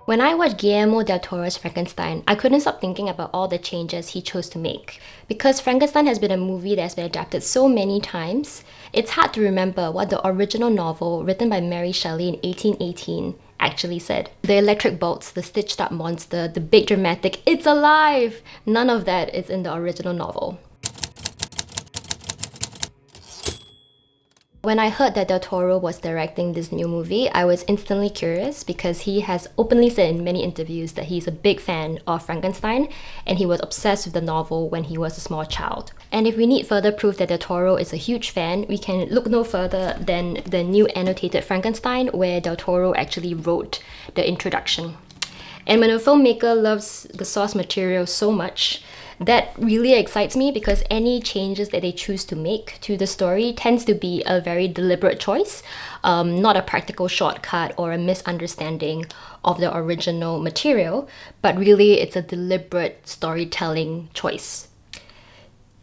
When I watched Guillermo del Toro's Frankenstein, I couldn't stop thinking about all the changes he chose to make. Because Frankenstein has been a movie that has been adapted so many times, it's hard to remember what the original novel, written by Mary Shelley in 1818, actually said. The electric bolts, the stitched up monster, the big dramatic, "it's alive!" None of that is in the original novel. When I heard that Del Toro was directing this new movie, I was instantly curious because he has openly said in many interviews that he's a big fan of Frankenstein and he was obsessed with the novel when he was a small child. And if we need further proof that Del Toro is a huge fan, we can look no further than the new annotated Frankenstein, where Del Toro actually wrote the introduction. And when a filmmaker loves the source material so much, that really excites me because any changes that they choose to make to the story tends to be a very deliberate choice, not a practical shortcut or a misunderstanding of the original material, but really it's a deliberate storytelling choice.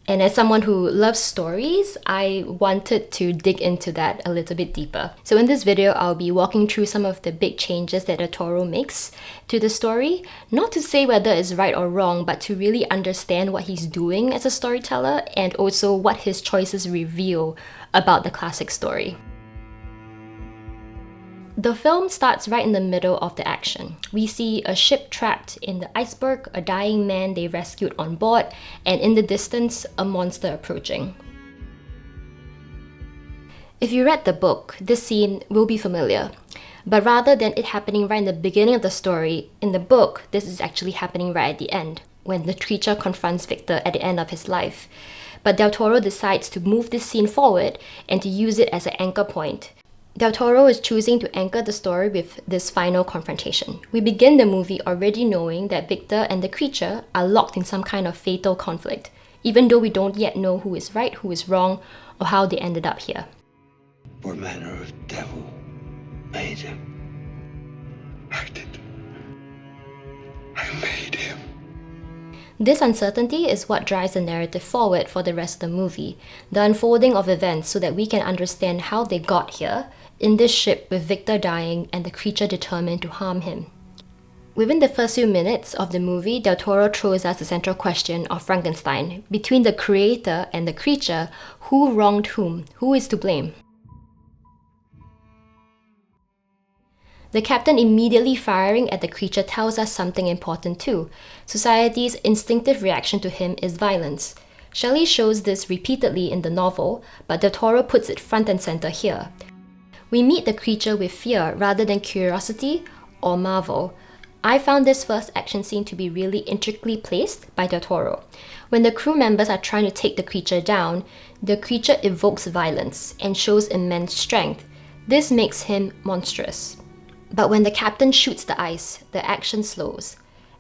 And as someone who loves stories, I wanted to dig into that a little bit deeper. So in this video, I'll be walking through some of the big changes that Del Toro makes to the story, not to say whether it's right or wrong, but to really understand what he's doing as a storyteller and also what his choices reveal about the classic story. The film starts right in the middle of the action. We see a ship trapped in the iceberg, a dying man they rescued on board, and in the distance, a monster approaching. If you read the book, this scene will be familiar. But rather than it happening right in the beginning of the story, in the book, this is actually happening right at the end, when the creature confronts Victor at the end of his life. But Del Toro decides to move this scene forward and to use it as an anchor point. Del Toro is choosing to anchor the story with this final confrontation. We begin the movie already knowing that Victor and the creature are locked in some kind of fatal conflict, even though we don't yet know who is right, who is wrong, or how they ended up here. What manner of devil made him? I did. I made him. This uncertainty is what drives the narrative forward for the rest of the movie, the unfolding of events so that we can understand how they got here, in this ship with Victor dying and the creature determined to harm him. Within the first few minutes of the movie, Del Toro throws us the central question of Frankenstein. Between the creator and the creature, who wronged whom? Who is to blame? The captain immediately firing at the creature tells us something important too. Society's instinctive reaction to him is violence. Shelley shows this repeatedly in the novel, but Del Toro puts it front and center here. We meet the creature with fear rather than curiosity or marvel. I found this first action scene to be really intricately placed by Del Toro. When the crew members are trying to take the creature down, the creature evokes violence and shows immense strength. This makes him monstrous. But when the captain shoots the ice, the action slows,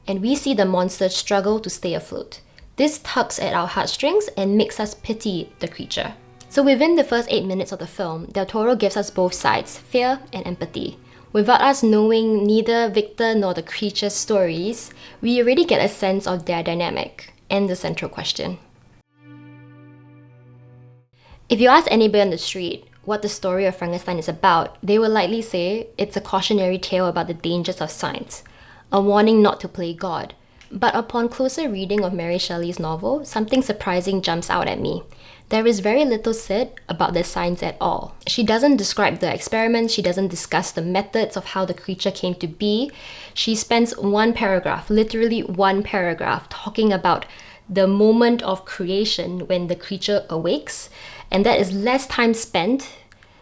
and we see the monster struggle to stay afloat. This tugs at our heartstrings and makes us pity the creature. So within the first 8 minutes of the film, Del Toro gives us both sides, fear and empathy. Without us knowing neither Victor nor the creature's stories, we already get a sense of their dynamic and the central question. If you ask anybody on the street what the story of Frankenstein is about, they will likely say it's a cautionary tale about the dangers of science, a warning not to play God. But upon closer reading of Mary Shelley's novel, something surprising jumps out at me. There is very little said about the science at all. She doesn't describe the experiments, she doesn't discuss the methods of how the creature came to be. She spends one paragraph, literally one paragraph, talking about the moment of creation when the creature awakes, and that is less time spent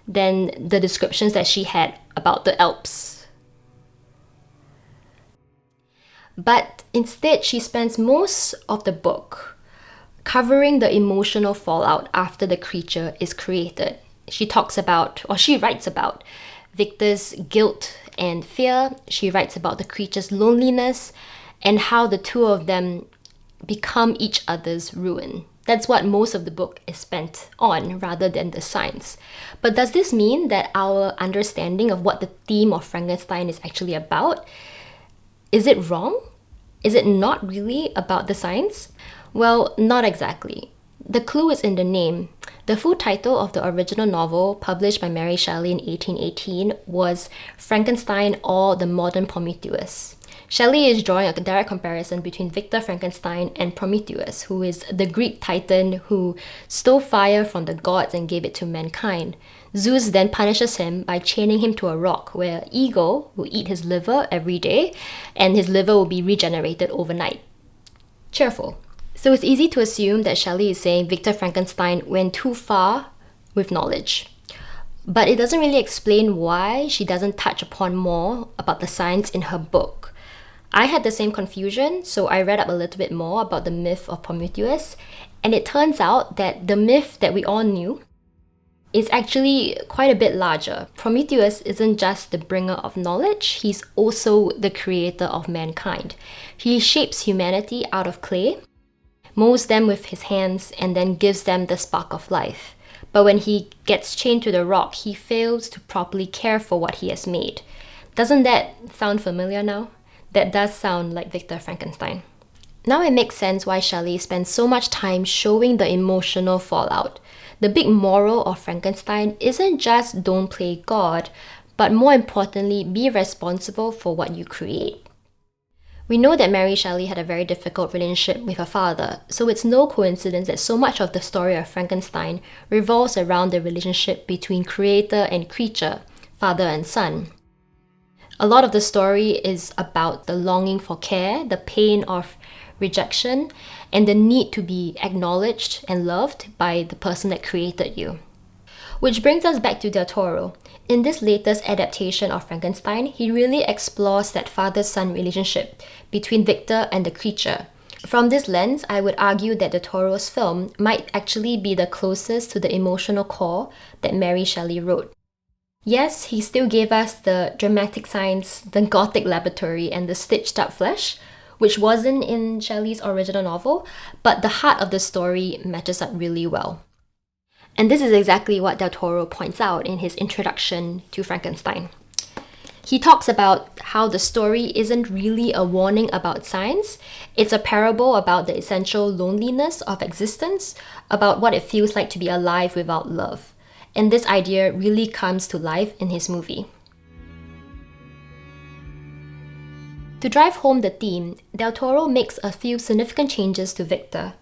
than the descriptions that she had about the Alps. But instead, she spends most of the book covering the emotional fallout after the creature is created. She writes about Victor's guilt and fear. She writes about the creature's loneliness and how the two of them become each other's ruin. That's what most of the book is spent on rather than the science. But does this mean that our understanding of what the theme of Frankenstein is actually about, is it wrong? Is it not really about the science? Well, not exactly. The clue is in the name. The full title of the original novel, published by Mary Shelley in 1818, was Frankenstein or the Modern Prometheus. Shelley is drawing a direct comparison between Victor Frankenstein and Prometheus, who is the Greek titan who stole fire from the gods and gave it to mankind. Zeus then punishes him by chaining him to a rock, where an eagle will eat his liver every day, and his liver will be regenerated overnight. Cheerful. So it's easy to assume that Shelley is saying Victor Frankenstein went too far with knowledge. But it doesn't really explain why she doesn't touch upon more about the science in her book. I had the same confusion, so I read up a little bit more about the myth of Prometheus, and it turns out that the myth that we all knew is actually quite a bit larger. Prometheus isn't just the bringer of knowledge, he's also the creator of mankind. He shapes humanity out of clay, molds them with his hands, and then gives them the spark of life. But when he gets chained to the rock, he fails to properly care for what he has made. Doesn't that sound familiar now? That does sound like Victor Frankenstein. Now it makes sense why Shelley spends so much time showing the emotional fallout. The big moral of Frankenstein isn't just don't play God, but more importantly, be responsible for what you create. We know that Mary Shelley had a very difficult relationship with her father, so it's no coincidence that so much of the story of Frankenstein revolves around the relationship between creator and creature, father and son. A lot of the story is about the longing for care, the pain of rejection, and the need to be acknowledged and loved by the person that created you. Which brings us back to Del Toro. In this latest adaptation of Frankenstein, he really explores that father-son relationship between Victor and the creature. From this lens, I would argue that Del Toro's film might actually be the closest to the emotional core that Mary Shelley wrote. Yes, he still gave us the dramatic science, the gothic laboratory, and the stitched-up flesh, which wasn't in Shelley's original novel, but the heart of the story matches up really well. And this is exactly what Del Toro points out in his introduction to Frankenstein. He talks about how the story isn't really a warning about science, it's a parable about the essential loneliness of existence, about what it feels like to be alive without love. And this idea really comes to life in his movie. To drive home the theme, Del Toro makes a few significant changes to Victor.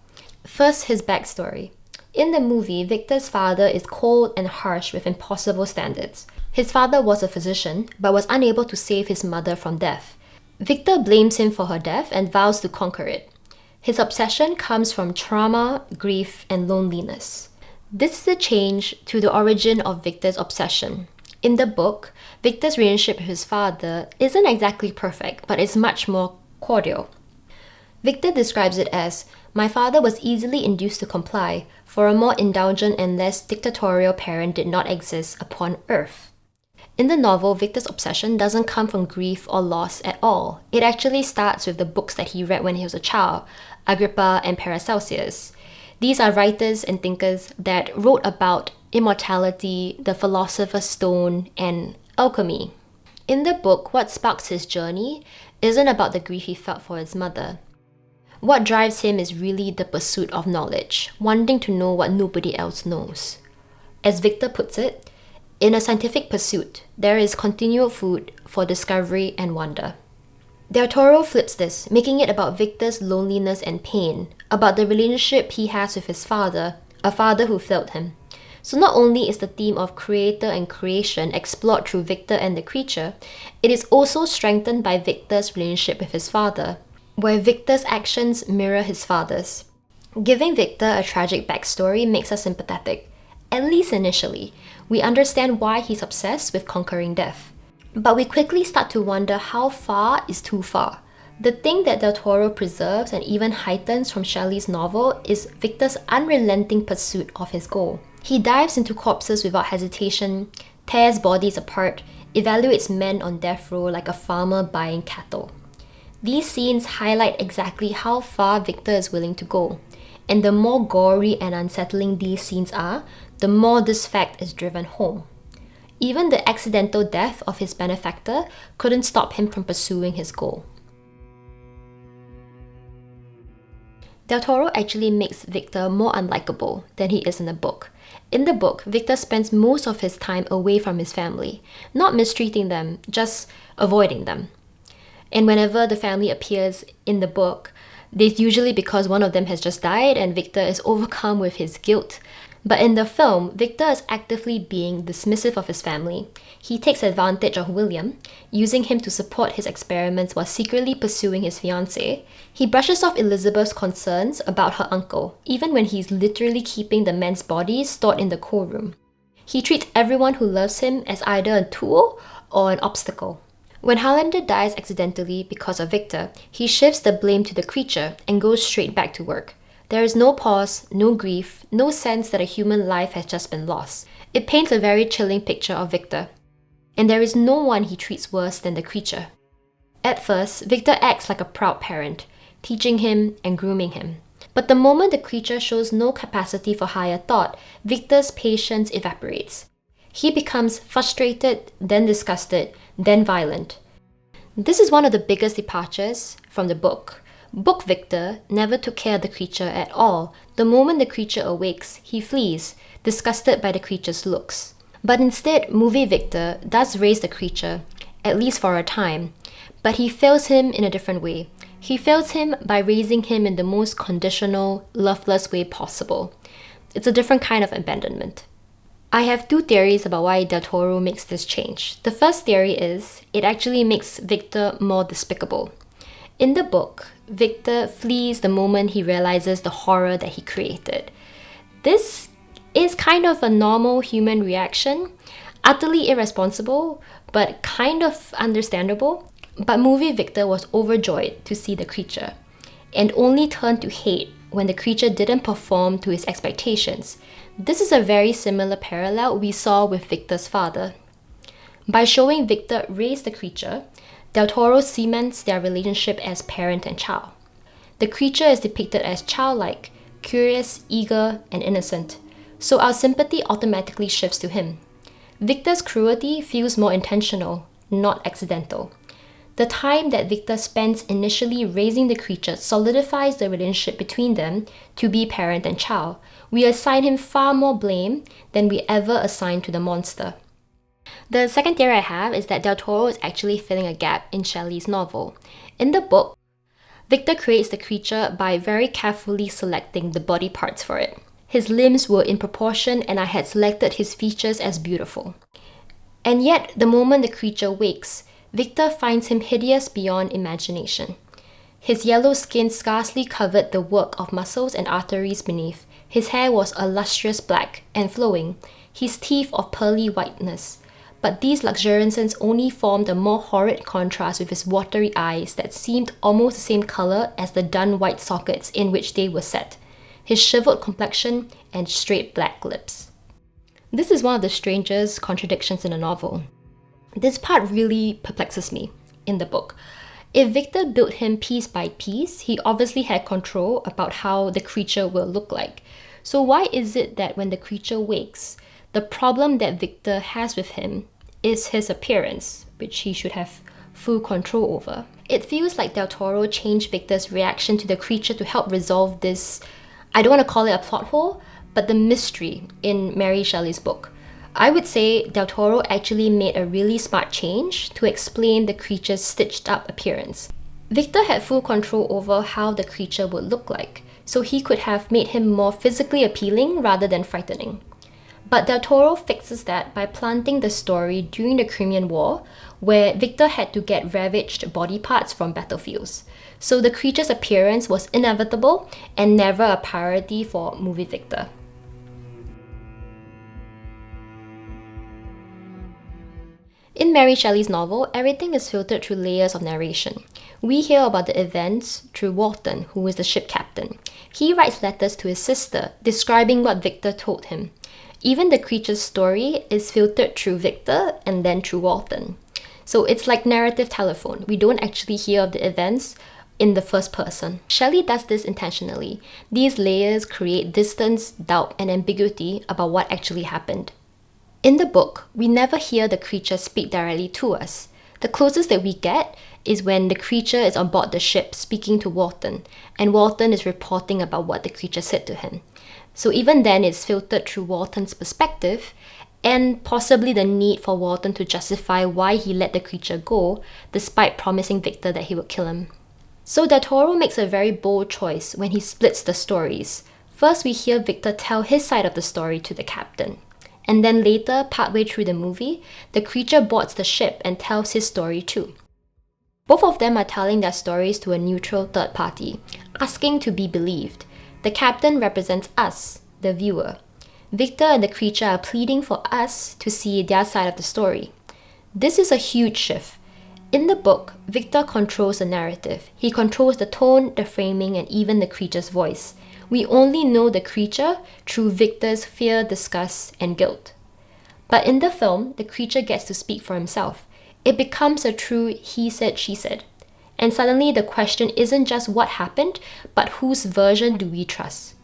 First, his backstory. In the movie, Victor's father is cold and harsh with impossible standards. His father was a physician, but was unable to save his mother from death. Victor blames him for her death and vows to conquer it. His obsession comes from trauma, grief, and loneliness. This is a change to the origin of Victor's obsession. In the book, Victor's relationship with his father isn't exactly perfect, but is much more cordial. Victor describes it as, "My father was easily induced to comply, for a more indulgent and less dictatorial parent did not exist upon earth." In the novel, Victor's obsession doesn't come from grief or loss at all. It actually starts with the books that he read when he was a child, Agrippa and Paracelsus. These are writers and thinkers that wrote about immortality, the philosopher's stone, and alchemy. In the book, what sparks his journey isn't about the grief he felt for his mother. What drives him is really the pursuit of knowledge, wanting to know what nobody else knows. As Victor puts it, in a scientific pursuit, there is continual food for discovery and wonder. Del Toro flips this, making it about Victor's loneliness and pain, about the relationship he has with his father, a father who failed him. So not only is the theme of creator and creation explored through Victor and the creature, it is also strengthened by Victor's relationship with his father, where Victor's actions mirror his father's. Giving Victor a tragic backstory makes us sympathetic, at least initially. We understand why he's obsessed with conquering death. But we quickly start to wonder how far is too far. The thing that Del Toro preserves and even heightens from Shelley's novel is Victor's unrelenting pursuit of his goal. He dives into corpses without hesitation, tears bodies apart, evaluates men on death row like a farmer buying cattle. These scenes highlight exactly how far Victor is willing to go. And the more gory and unsettling these scenes are, the more this fact is driven home. Even the accidental death of his benefactor couldn't stop him from pursuing his goal. Del Toro actually makes Victor more unlikable than he is in the book. In the book, Victor spends most of his time away from his family, not mistreating them, just avoiding them. And whenever the family appears in the book, it's usually because one of them has just died and Victor is overcome with his guilt. But in the film, Victor is actively being dismissive of his family. He takes advantage of William, using him to support his experiments while secretly pursuing his fiancée. He brushes off Elizabeth's concerns about her uncle, even when he's literally keeping the men's bodies stored in the cold room. He treats everyone who loves him as either a tool or an obstacle. When Highlander dies accidentally because of Victor, he shifts the blame to the creature and goes straight back to work. There is no pause, no grief, no sense that a human life has just been lost. It paints a very chilling picture of Victor. And there is no one he treats worse than the creature. At first, Victor acts like a proud parent, teaching him and grooming him. But the moment the creature shows no capacity for higher thought, Victor's patience evaporates. He becomes frustrated, then disgusted, then violent. This is one of the biggest departures from the book. Book Victor never took care of the creature at all. The moment the creature awakes, he flees, disgusted by the creature's looks. But instead, movie Victor does raise the creature, at least for a time, but he fails him in a different way. He fails him by raising him in the most conditional, loveless way possible. It's a different kind of abandonment. I have two theories about why Del Toro makes this change. The first theory is it actually makes Victor more despicable. In the book, Victor flees the moment he realizes the horror that he created. This is kind of a normal human reaction, utterly irresponsible, but kind of understandable. But movie Victor was overjoyed to see the creature, and only turned to hate when the creature didn't perform to his expectations. This is a very similar parallel we saw with Victor's father. By showing Victor raise the creature, Del Toro cements their relationship as parent and child. The creature is depicted as childlike, curious, eager, and innocent, so our sympathy automatically shifts to him. Victor's cruelty feels more intentional, not accidental. The time that Victor spends initially raising the creature solidifies the relationship between them to be parent and child. We assign him far more blame than we ever assign to the monster. The second theory I have is that Del Toro is actually filling a gap in Shelley's novel. In the book, Victor creates the creature by very carefully selecting the body parts for it. His limbs were in proportion and I had selected his features as beautiful. And yet, the moment the creature wakes, Victor finds him hideous beyond imagination. His yellow skin scarcely covered the work of muscles and arteries beneath. His hair was a lustrous black and flowing, his teeth of pearly whiteness. But these luxuriances only formed a more horrid contrast with his watery eyes that seemed almost the same color as the dun white sockets in which they were set, his shriveled complexion and straight black lips. This is one of the strangest contradictions in the novel. This part really perplexes me in the book. If Victor built him piece by piece, he obviously had control about how the creature will look like. So why is it that when the creature wakes, the problem that Victor has with him is his appearance, which he should have full control over? It feels like Del Toro changed Victor's reaction to the creature to help resolve this, I don't want to call it a plot hole, but the mystery in Mary Shelley's book. I would say Del Toro actually made a really smart change to explain the creature's stitched up appearance. Victor had full control over how the creature would look like, so he could have made him more physically appealing rather than frightening. But Del Toro fixes that by planting the story during the Crimean War, where Victor had to get ravaged body parts from battlefields. So the creature's appearance was inevitable and never a priority for movie Victor. In Mary Shelley's novel, everything is filtered through layers of narration. We hear about the events through Walton, who is the ship captain. He writes letters to his sister, describing what Victor told him. Even the creature's story is filtered through Victor and then through Walton. So it's like narrative telephone. We don't actually hear of the events in the first person. Shelley does this intentionally. These layers create distance, doubt, and ambiguity about what actually happened. In the book, we never hear the creature speak directly to us. The closest that we get is when the creature is on board the ship speaking to Walton, and Walton is reporting about what the creature said to him. So even then, it's filtered through Walton's perspective, and possibly the need for Walton to justify why he let the creature go, despite promising Victor that he would kill him. So Del Toro makes a very bold choice when he splits the stories. First, we hear Victor tell his side of the story to the captain. And then later, partway through the movie, the creature boards the ship and tells his story too. Both of them are telling their stories to a neutral third party, asking to be believed. The captain represents us, the viewer. Victor and the creature are pleading for us to see their side of the story. This is a huge shift. In the book, Victor controls the narrative. He controls the tone, the framing, and even the creature's voice. We only know the creature through Victor's fear, disgust, and guilt. But in the film, the creature gets to speak for himself. It becomes a true he said, she said. And suddenly the question isn't just what happened, but whose version do we trust?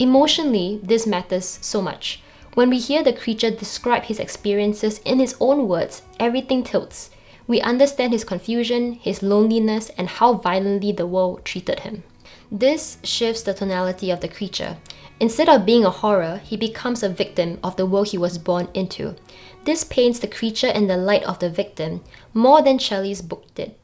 Emotionally, this matters so much. When we hear the creature describe his experiences in his own words, everything tilts. We understand his confusion, his loneliness, and how violently the world treated him. This shifts the tonality of the creature. Instead of being a horror, he becomes a victim of the world he was born into. This paints the creature in the light of the victim, more than Shelley's book did.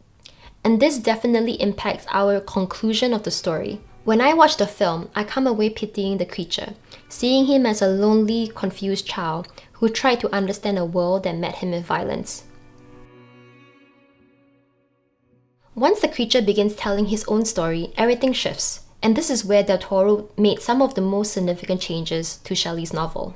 And this definitely impacts our conclusion of the story. When I watch the film, I come away pitying the creature, seeing him as a lonely, confused child who tried to understand a world that met him with violence. Once the creature begins telling his own story, everything shifts, and this is where Del Toro made some of the most significant changes to Shelley's novel.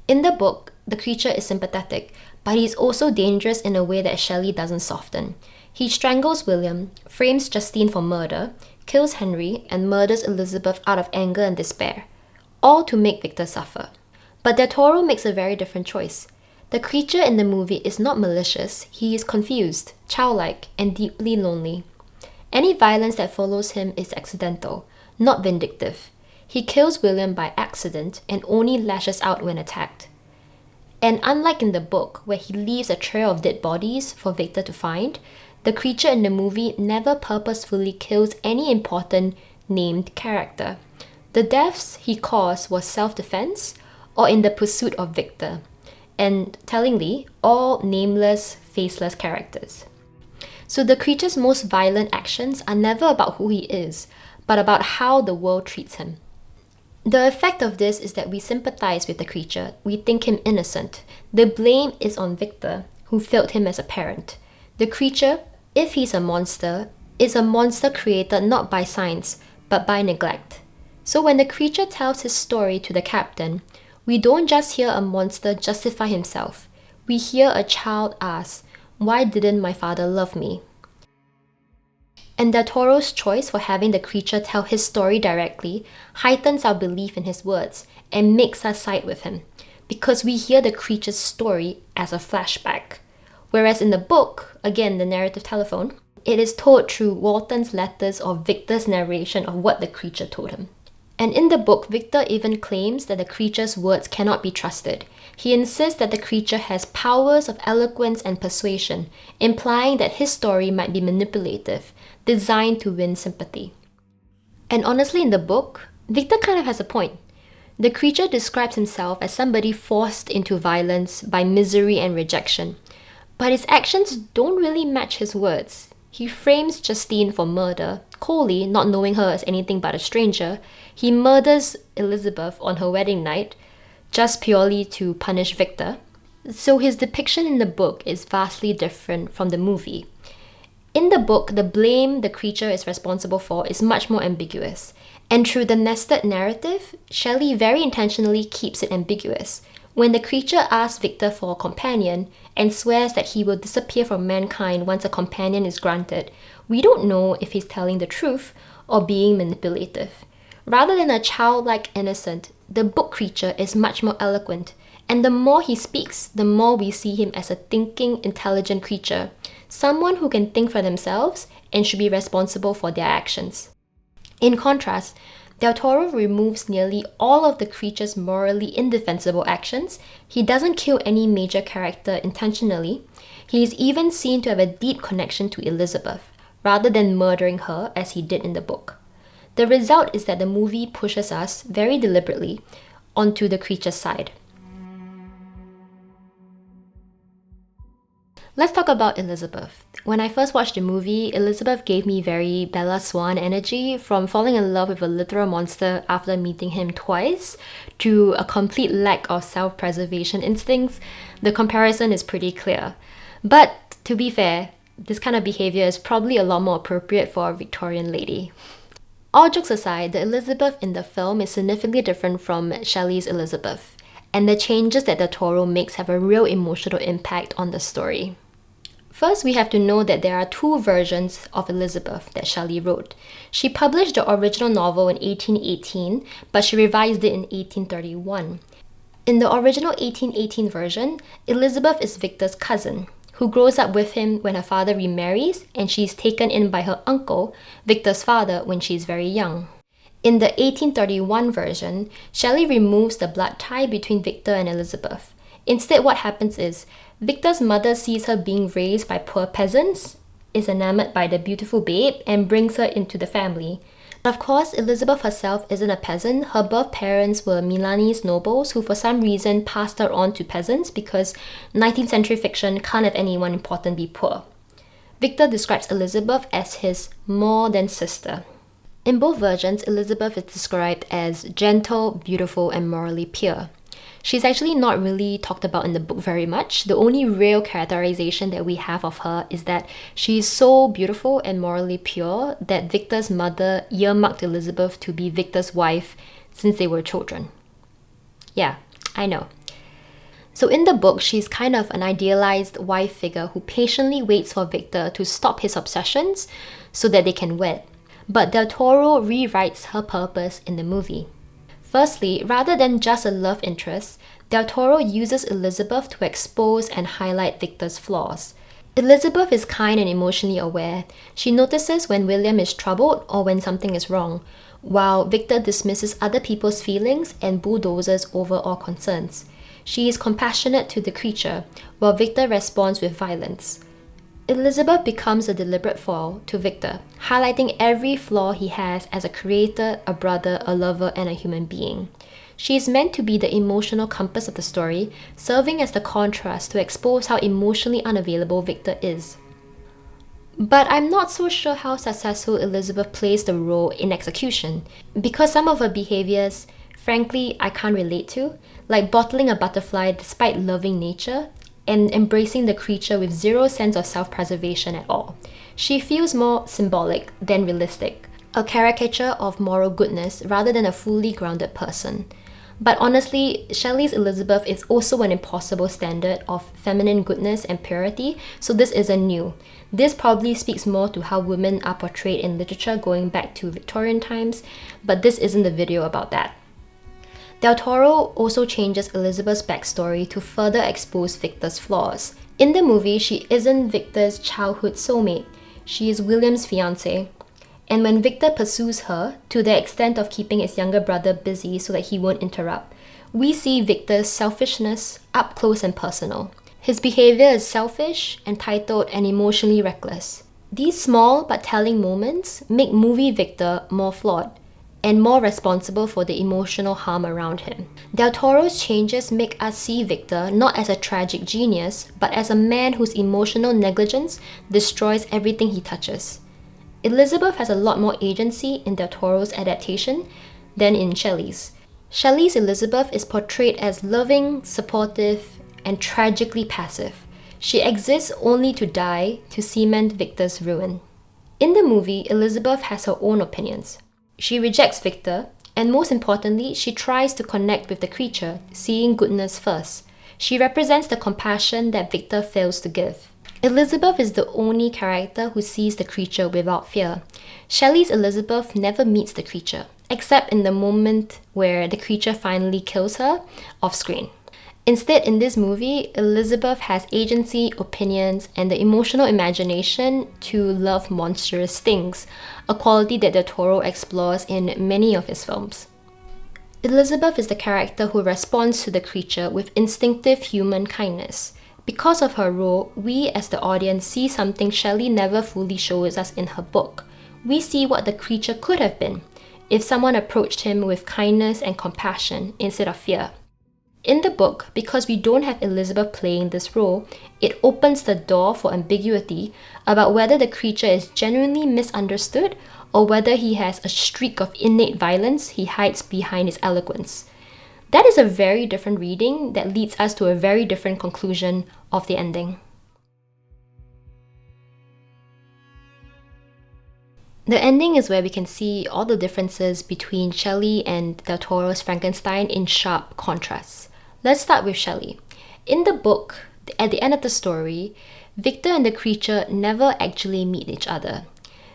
In the book, the creature is sympathetic, but he's also dangerous in a way that Shelley doesn't soften. He strangles William, frames Justine for murder, kills Henry, and murders Elizabeth out of anger and despair, all to make Victor suffer. But Del Toro makes a very different choice. The creature in the movie is not malicious, he is confused, childlike, and deeply lonely. Any violence that follows him is accidental, not vindictive. He kills William by accident and only lashes out when attacked. And unlike in the book, where he leaves a trail of dead bodies for Victor to find, the creature in the movie never purposefully kills any important named character. The deaths he caused was self-defense or in the pursuit of Victor. And tellingly, all nameless, faceless characters. So the creature's most violent actions are never about who he is, but about how the world treats him. The effect of this is that we sympathize with the creature, we think him innocent. The blame is on Victor, who failed him as a parent. The creature, if he's a monster, is a monster created not by science, but by neglect. So when the creature tells his story to the captain, we don't just hear a monster justify himself. We hear a child ask, "Why didn't my father love me?" And Del Toro's choice for having the creature tell his story directly heightens our belief in his words and makes us side with him, because we hear the creature's story as a flashback. Whereas in the book, again the narrative telephone, it is told through Walton's letters or Victor's narration of what the creature told him. And in the book, Victor even claims that the creature's words cannot be trusted. He insists that the creature has powers of eloquence and persuasion, implying that his story might be manipulative, designed to win sympathy. And honestly, in the book, Victor kind of has a point. The creature describes himself as somebody forced into violence by misery and rejection. But his actions don't really match his words. He frames Justine for murder. Coldly, not knowing her as anything but a stranger, he murders Elizabeth on her wedding night, just purely to punish Victor. So his depiction in the book is vastly different from the movie. In the book, the blame the creature is responsible for is much more ambiguous. And through the nested narrative, Shelley very intentionally keeps it ambiguous. When the creature asks Victor for a companion and swears that he will disappear from mankind once a companion is granted, we don't know if he's telling the truth or being manipulative. Rather than a childlike innocent, the book creature is much more eloquent, and the more he speaks, the more we see him as a thinking, intelligent creature, someone who can think for themselves and should be responsible for their actions. In contrast, Del Toro removes nearly all of the creature's morally indefensible actions. He doesn't kill any major character intentionally. He is even seen to have a deep connection to Elizabeth, rather than murdering her as he did in the book. The result is that the movie pushes us, very deliberately, onto the creature's side. Let's talk about Elizabeth. When I first watched the movie, Elizabeth gave me very Bella Swan energy, from falling in love with a literal monster after meeting him twice, to a complete lack of self-preservation instincts. The comparison is pretty clear. But to be fair, this kind of behavior is probably a lot more appropriate for a Victorian lady. All jokes aside, the Elizabeth in the film is significantly different from Shelley's Elizabeth, and the changes that Del Toro makes have a real emotional impact on the story. First, we have to know that there are two versions of Elizabeth that Shelley wrote. She published the original novel in 1818, but she revised it in 1831. In the original 1818 version, Elizabeth is Victor's cousin, who grows up with him when her father remarries, and she's taken in by her uncle, Victor's father, when she's very young. In the 1831 version, Shelley removes the blood tie between Victor and Elizabeth. Instead, what happens is, Victor's mother sees her being raised by poor peasants, is enamored by the beautiful babe, and brings her into the family. Of course, Elizabeth herself isn't a peasant. Her birth parents were Milanese nobles who for some reason passed her on to peasants because 19th century fiction can't have anyone important be poor. Victor describes Elizabeth as his more than sister. In both versions, Elizabeth is described as gentle, beautiful, and morally pure. She's actually not really talked about in the book very much. The only real characterization that we have of her is that she's so beautiful and morally pure that Victor's mother earmarked Elizabeth to be Victor's wife since they were children. Yeah, I know. So in the book, she's kind of an idealized wife figure who patiently waits for Victor to stop his obsessions so that they can wed. But Del Toro rewrites her purpose in the movie. Firstly, rather than just a love interest, Del Toro uses Elizabeth to expose and highlight Victor's flaws. Elizabeth is kind and emotionally aware. She notices when William is troubled or when something is wrong, while Victor dismisses other people's feelings and bulldozes over all concerns. She is compassionate to the creature, while Victor responds with violence. Elizabeth becomes a deliberate foil to Victor, highlighting every flaw he has as a creator, a brother, a lover, and a human being. She is meant to be the emotional compass of the story, serving as the contrast to expose how emotionally unavailable Victor is. But I'm not so sure how successful Elizabeth plays the role in execution, because some of her behaviors, frankly, I can't relate to, like bottling a butterfly despite loving nature, and embracing the creature with zero sense of self-preservation at all. She feels more symbolic than realistic, a caricature of moral goodness rather than a fully grounded person. But honestly, Shelley's Elizabeth is also an impossible standard of feminine goodness and purity, so this isn't new. This probably speaks more to how women are portrayed in literature going back to Victorian times, but this isn't the video about that. Del Toro also changes Elizabeth's backstory to further expose Victor's flaws. In the movie, she isn't Victor's childhood soulmate. She is William's fiancée. And when Victor pursues her, to the extent of keeping his younger brother busy so that he won't interrupt, we see Victor's selfishness up close and personal. His behavior is selfish, entitled, and emotionally reckless. These small but telling moments make movie Victor more flawed and more responsible for the emotional harm around him. Del Toro's changes make us see Victor not as a tragic genius, but as a man whose emotional negligence destroys everything he touches. Elizabeth has a lot more agency in Del Toro's adaptation than in Shelley's. Shelley's Elizabeth is portrayed as loving, supportive, and tragically passive. She exists only to die to cement Victor's ruin. In the movie, Elizabeth has her own opinions. She rejects Victor, and most importantly, she tries to connect with the creature, seeing goodness first. She represents the compassion that Victor fails to give. Elizabeth is the only character who sees the creature without fear. Shelley's Elizabeth never meets the creature, except in the moment where the creature finally kills her off screen. Instead, in this movie, Elizabeth has agency, opinions, and the emotional imagination to love monstrous things, a quality that Del Toro explores in many of his films. Elizabeth is the character who responds to the creature with instinctive human kindness. Because of her role, we as the audience see something Shelley never fully shows us in her book. We see what the creature could have been, if someone approached him with kindness and compassion instead of fear. In the book, because we don't have Elizabeth playing this role, it opens the door for ambiguity about whether the creature is genuinely misunderstood or whether he has a streak of innate violence he hides behind his eloquence. That is a very different reading that leads us to a very different conclusion of the ending. The ending is where we can see all the differences between Shelley and Del Toro's Frankenstein in sharp contrast. Let's start with Shelley. In the book, at the end of the story, Victor and the creature never actually meet each other.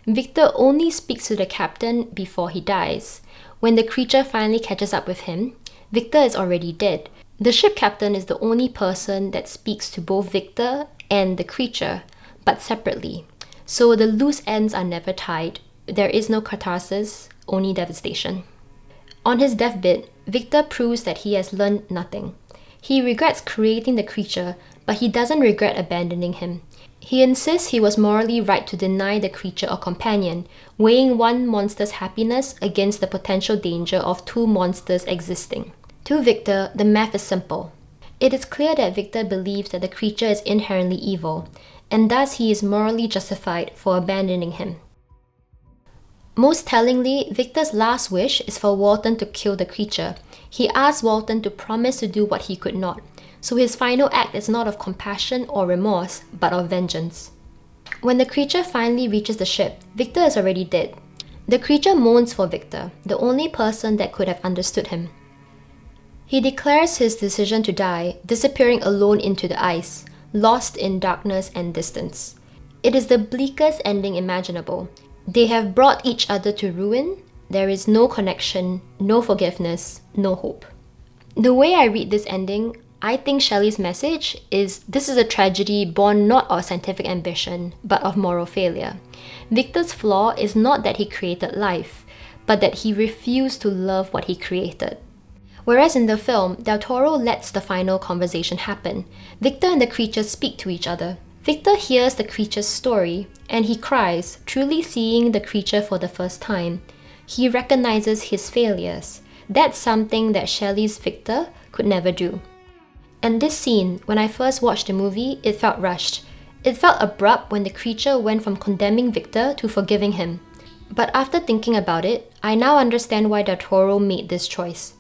Victor only speaks to the captain before he dies. When the creature finally catches up with him, Victor is already dead. The ship captain is the only person that speaks to both Victor and the creature, but separately. So the loose ends are never tied. There is no catharsis, only devastation. On his deathbed, Victor proves that he has learned nothing. He regrets creating the creature, but he doesn't regret abandoning him. He insists he was morally right to deny the creature a companion, weighing one monster's happiness against the potential danger of two monsters existing. To Victor, the math is simple. It is clear that Victor believes that the creature is inherently evil, and thus he is morally justified for abandoning him. Most tellingly, Victor's last wish is for Walton to kill the creature. He asks Walton to promise to do what he could not, so his final act is not of compassion or remorse, but of vengeance. When the creature finally reaches the ship, Victor is already dead. The creature mourns for Victor, the only person that could have understood him. He declares his decision to die, disappearing alone into the ice, lost in darkness and distance. It is the bleakest ending imaginable. They have brought each other to ruin. There is no connection, no forgiveness, no hope. The way I read this ending, I think Shelley's message is this is a tragedy born not of scientific ambition, but of moral failure. Victor's flaw is not that he created life, but that he refused to love what he created. Whereas in the film, Del Toro lets the final conversation happen. Victor and the creature speak to each other. Victor hears the creature's story, and he cries, truly seeing the creature for the first time. He recognizes his failures. That's something that Shelley's Victor could never do. And this scene, when I first watched the movie, it felt rushed. It felt abrupt when the creature went from condemning Victor to forgiving him. But after thinking about it, I now understand why Del Toro made this choice.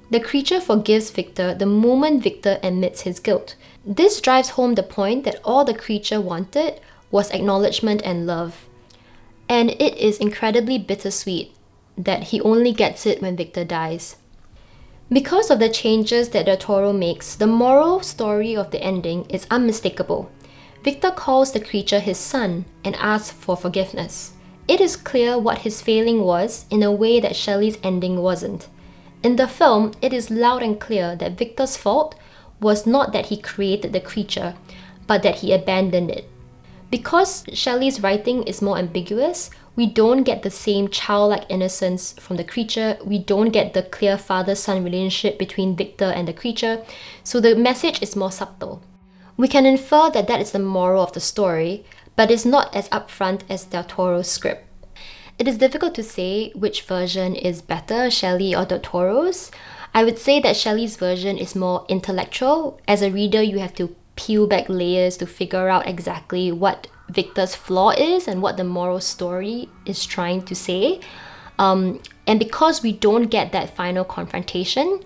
The creature forgives Victor the moment Victor admits his guilt. This drives home the point that all the creature wanted was acknowledgement and love. And it is incredibly bittersweet that he only gets it when Victor dies. Because of the changes that Del Toro makes, the moral story of the ending is unmistakable. Victor calls the creature his son and asks for forgiveness. It is clear what his failing was in a way that Shelley's ending wasn't. In the film, it is loud and clear that Victor's fault was not that he created the creature, but that he abandoned it. Because Shelley's writing is more ambiguous, we don't get the same childlike innocence from the creature, we don't get the clear father-son relationship between Victor and the creature, so the message is more subtle. We can infer that that is the moral of the story, but it's not as upfront as Del Toro's script. It is difficult to say which version is better, Shelley or Del Toro's. I would say that Shelley's version is more intellectual. As a reader, you have to peel back layers to figure out exactly what Victor's flaw is and what the moral story is trying to say. And because we don't get that final confrontation,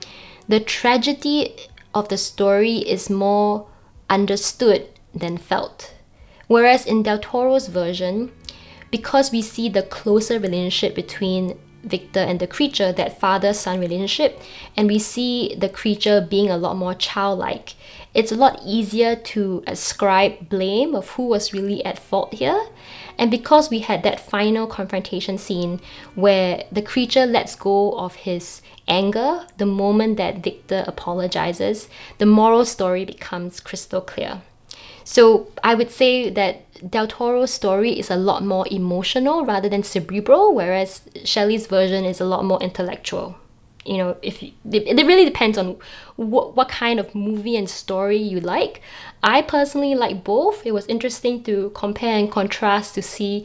the tragedy of the story is more understood than felt. Whereas in Del Toro's version, because we see the closer relationship between Victor and the creature, that father-son relationship, and we see the creature being a lot more childlike, it's a lot easier to ascribe blame of who was really at fault here. And because we had that final confrontation scene where the creature lets go of his anger the moment that Victor apologizes, the moral story becomes crystal clear. So I would say that Del Toro's story is a lot more emotional rather than cerebral, whereas Shelley's version is a lot more intellectual. You know, it really depends on what kind of movie and story you like. I personally like both. It was interesting to compare and contrast to see,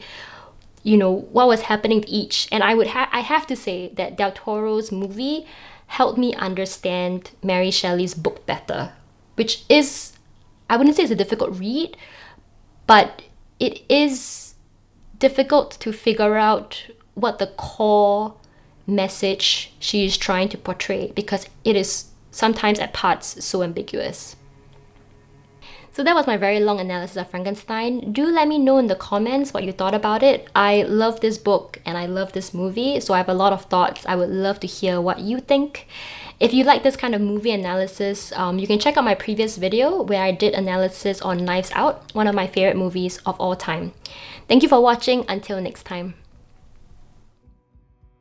you know, what was happening to each. And I have to say that Del Toro's movie helped me understand Mary Shelley's book better, which is, I wouldn't say it's a difficult read, but it is difficult to figure out what the core message she is trying to portray, because it is sometimes at parts so ambiguous. So that was my very long analysis of Frankenstein. Do let me know in the comments what you thought about it. I love this book and I love this movie, so I have a lot of thoughts. I would love to hear what you think. If you like this kind of movie analysis, you can check out my previous video where I did analysis on Knives Out, one of my favorite movies of all time. Thank you for watching. Until next time.